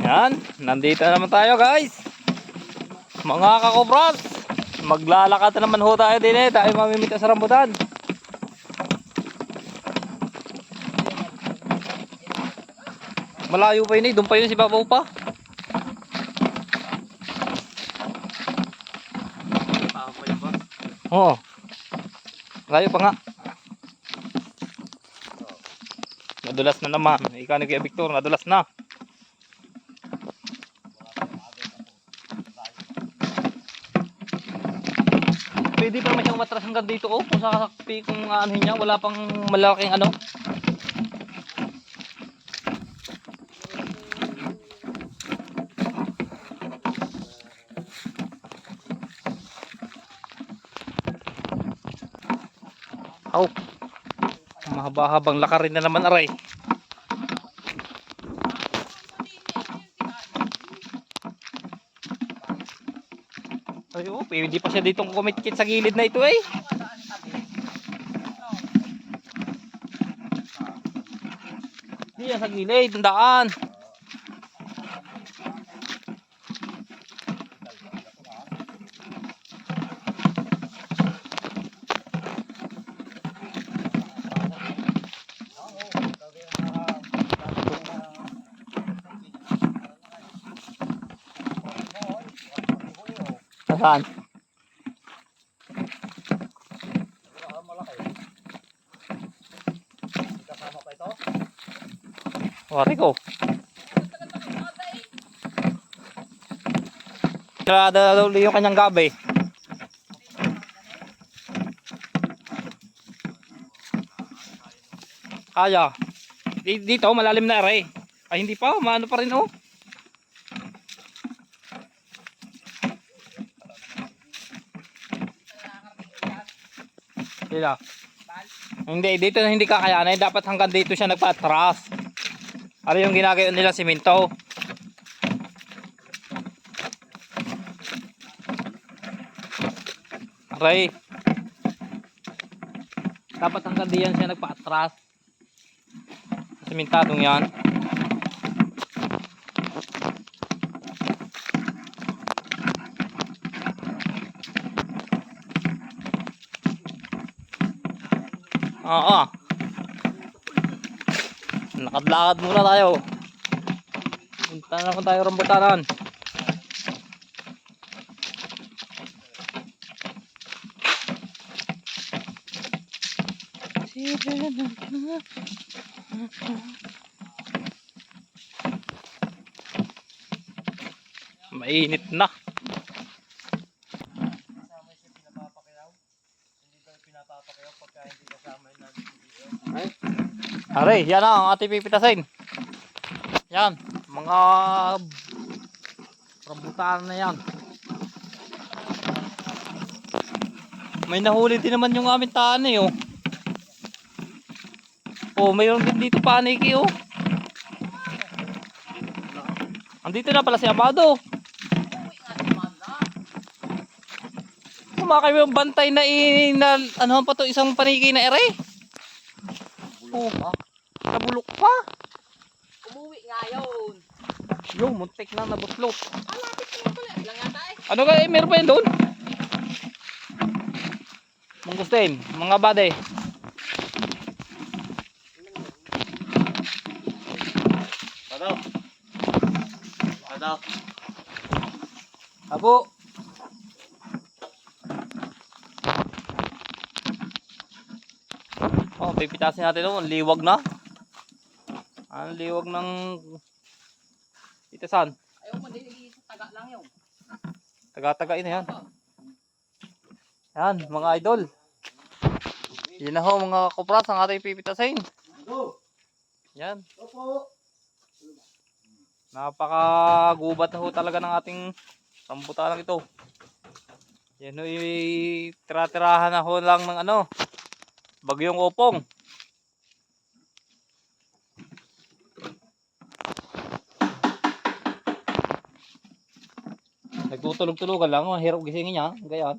Yan, nandito na naman tayo guys. Mga kakobras, maglalakad na naman ho tayo din eh. Tayo mamimita sa rambutan. Malayo pa yun eh, doon pa yun si Babaw pa. Oo, layo pa nga. Nadulas na naman. Ikaw ni Kuya Victor, nadulas na. Pwede pa naman siyang matras hanggang dito oh. Kung sakakpi kung ano niya, wala pang malaking ano. Oh, mahaba-habang lakarin na naman aray. Ay oh, pwede pa siya ditong kumit-kit sa gilid na ito eh. Diyan sa gilid, ang daan. Saan? Wari ko. Sarada daw yung kanyang gabi. Kaya. Dito malalim na aray. Ay hindi pa, maano pa rin oh. Sila. Hindi, dito na hindi kakayanin. Dapat hanggang dito siya nagpa-atras. Ano yung ginagawa nila, simento. Aray. Dapat hanggang diyan siya nagpa-atras. Simentadong yan. Oo. Lakad-lakad muna tayo. Punta na naman tayo rambutanan. Mainit na. Aray, yan ang ating pipitasin. Yan, mga rambutan na yan. May nahuli din naman yung aming tani oh. Oh, mayroon din dito paniki oh. Andito na pala si Amado. Kumakay yung bantay na ano pa to, isang paniki na ere. Oh, nabulok pa. Umuwi nga yun. Yung muntik na nabuslot. Malapit mo pala. Lang yata eh. Ano ka eh, meron pa yun doon? Mangustin, mga bade. Ano? Ano? Abo. Oh, pipitasin natin doon, liwag na. Ang liwag ng itasan. Ayaw mo din, taga lang yun. Taga-taga na yan. Yan, mga idol. Yan na ho mga kopras ang ating pipitasin. Yan. Napakagubat na ho talaga ng ating rambutan ito. Yan ho, tira-tirahan na ho lang ng ano, bagyong opong. Nagtutulog-tulogan lang, hirap gisingin niya, ganyan.